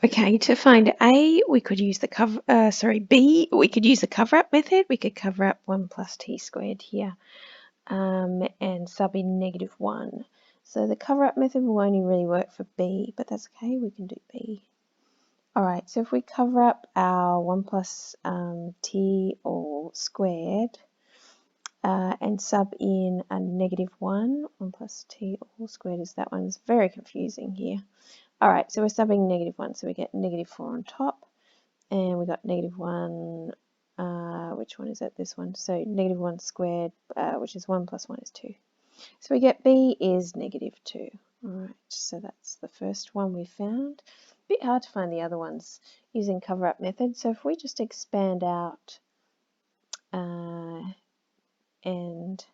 Okay, to find A, we could use the B, we could use the cover-up method. We could cover up 1 plus t squared here and sub in -1. So the cover-up method will only really work for B, but that's okay, we can do B. All right, so if we cover up our 1 plus t all squared and sub in a -1, 1 plus t all squared is that one. It's very confusing here. All right, so we're subbing -1, so we get -4 on top, and we got -1, which one is it? This one. So -1 squared, which is 1 plus 1 is 2. So we get B is -2. All right, so that's the first one we found. A bit hard to find the other ones using cover-up method. So if we just expand out and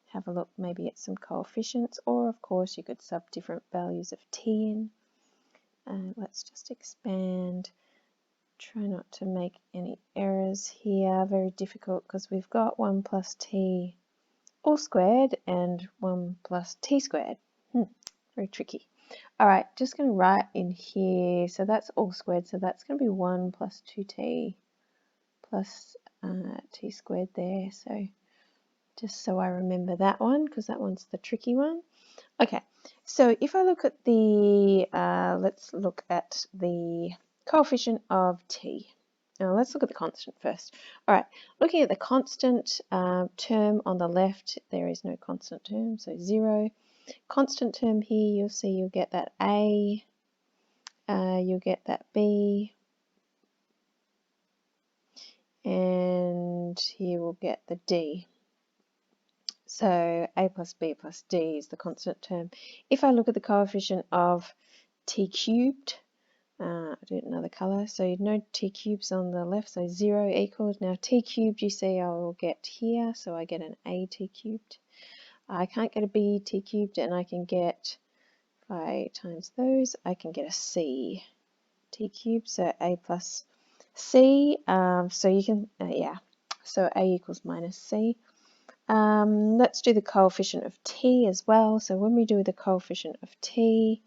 have a look maybe at some coefficients, or of course you could sub different values of t in. Let's just expand. Try not to make any errors here. Very difficult because we've got 1 plus t all squared and 1 plus t squared. Very tricky. All right, just going to write in here. So that's all squared. So that's going to be 1 plus 2t plus t squared there. So just so I remember that one, because that one's the tricky one. Okay, so if I look at the, let's look at the coefficient of t. Now let's look at the constant first. All right, looking at the constant term on the left, there is no constant term, so 0. Constant term here, you'll see you'll get that A, you'll get that B, and here we'll get the D. So A plus B plus D is the constant term. If I look at the coefficient of t cubed, I do it another colour, so no t cubes on the left, so 0 equals, now t cubed you see I will get here, so I get an a t cubed. I can't get a b t cubed, and I can get, if I times those, I can get a c t cubed, so a plus c, so you can, so a equals minus c. Let's do the coefficient of t as well. So when we do the coefficient of t,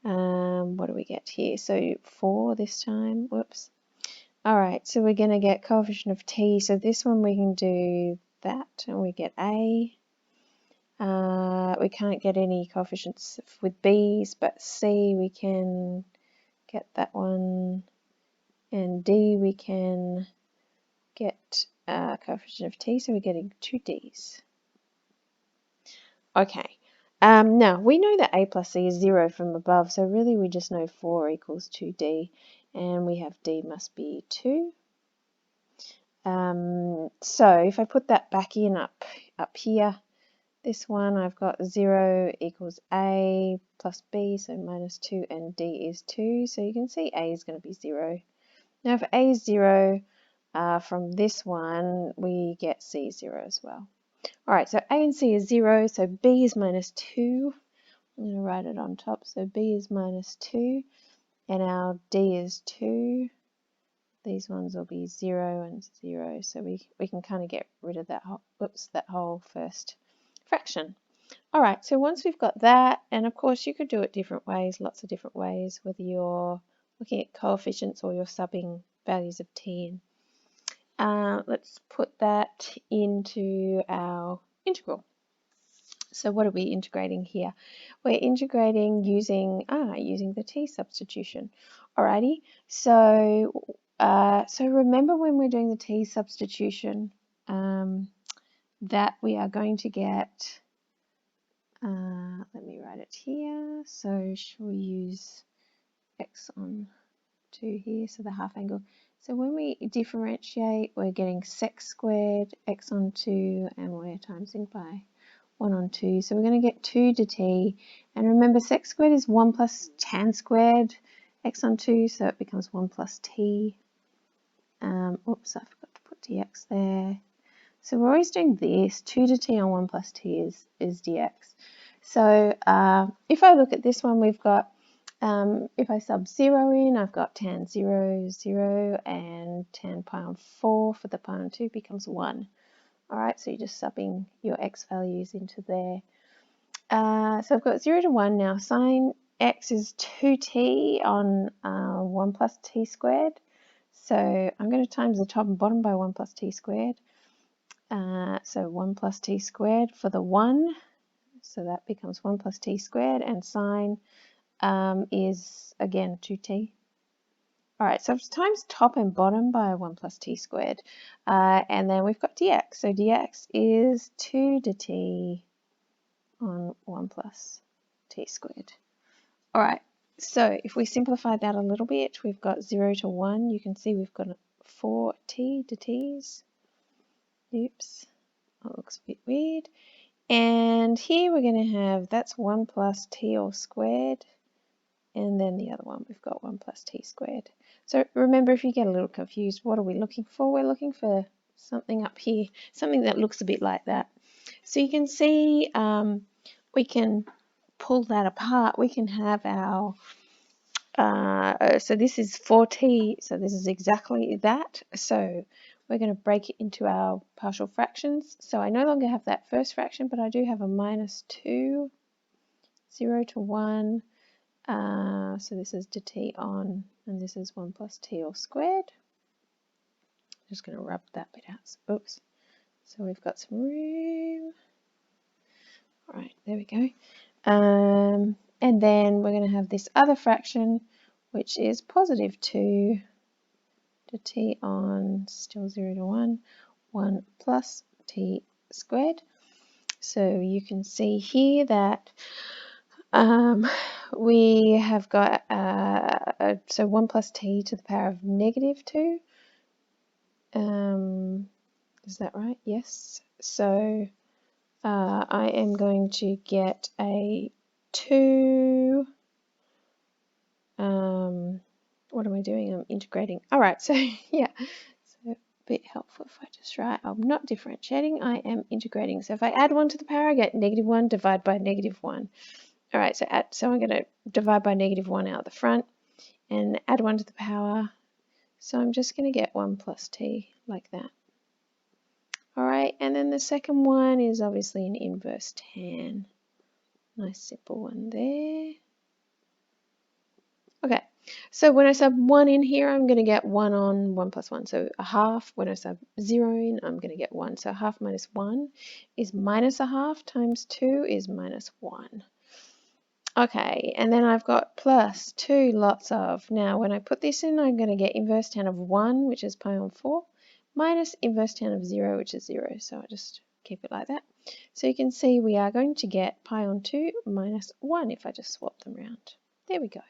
what do we get here? So 4 this time. Whoops. All right, so we're going to get coefficient of t. So this one we can do that, and we get a. We can't get any coefficients with b's, but c we can get that one, and d we can get coefficient of t. So we're getting 2 d's. Okay. Now, we know that a plus c is 0 from above, so really we just know 4 equals 2d, and we have d must be 2. So if I put that back in up here, this one I've got 0 equals a plus b, so minus 2, and d is 2, so you can see a is going to be 0. Now if a is 0, from this one we get c 0 as well. All right, so A and C is 0, so B is minus 2. I'm going to write it on top. So B is minus 2, and our D is 2. These ones will be 0 and 0, so we can kind of get rid of that whole first fraction. All right, so once we've got that, and of course you could do it different ways, lots of different ways, whether you're looking at coefficients or you're subbing values of t in. Let's put that into our integral. So what are we integrating here? We're integrating using the t substitution. Alrighty. So remember when we're doing the t substitution, that we are going to get. Let me write it here. So shall we use x on 2 here? So the half angle. So when we differentiate, we're getting sec squared x on 2, and we're timesing by 1 on 2. So we're going to get 2 to t. And remember, sec squared is 1 plus tan squared x on 2, so it becomes 1 plus t. Oops, I forgot to put dx there. So we're always doing this. 2 to t on 1 plus t is dx. So if I look at this one, we've got, if I sub 0 in, I've got tan 0, 0, and tan pi on 4 for the pi on 2 becomes 1. All right, so you're just subbing your x values into there. So I've got 0 to 1 now. Sine x is 2t on 1 plus t squared. So I'm going to times the top and bottom by 1 plus t squared. So 1 plus t squared for the 1. So that becomes 1 plus t squared, and sine is, again, 2t. All right, so it's times top and bottom by 1 plus t squared. And then we've got dx. So dx is 2 dt on 1 plus t squared. All right, so if we simplify that a little bit, we've got 0 to 1. You can see we've got 4t dt's. Oops, that looks a bit weird. And here we're going to have, that's 1 plus t all squared. And then the other one, we've got 1 plus t squared. So remember, if you get a little confused, what are we looking for? We're looking for something up here, something that looks a bit like that. So you can see we can pull that apart. We can have our, so this is 4t, so this is exactly that. So we're going to break it into our partial fractions. So I no longer have that first fraction, but I do have a minus 2, 0 to 1. So this is dt on, and this is 1 plus t all squared. Just going to rub that bit out. Oops. So we've got some room. All right, there we go. And then we're going to have this other fraction, which is positive 2 dt on, still 0 to 1, 1 plus t squared. So you can see here that we have got, so 1 plus t to the power of negative 2. Is that right? Yes. So I am going to get a 2. What am I doing? I'm integrating. All right, so yeah, so a bit helpful if I just write, I'm not differentiating, I am integrating. So if I add 1 to the power, I get negative 1 divided by negative 1. All right, so I'm going to divide by negative 1 out the front and add 1 to the power. So I'm just going to get 1 plus t like that. All right, and then the second one is obviously an inverse tan. Nice simple one there. Okay, so when I sub 1 in here, I'm going to get 1 on 1 plus 1. So a half. When I sub 0 in, I'm going to get 1. So half minus 1 is minus a half, times 2 is minus 1. Okay, and then I've got plus 2 lots of. Now, when I put this in, I'm going to get inverse tan of 1, which is pi on 4, minus inverse tan of 0, which is 0. So I just keep it like that. So you can see we are going to get pi on 2 minus 1 if I just swap them around. There we go.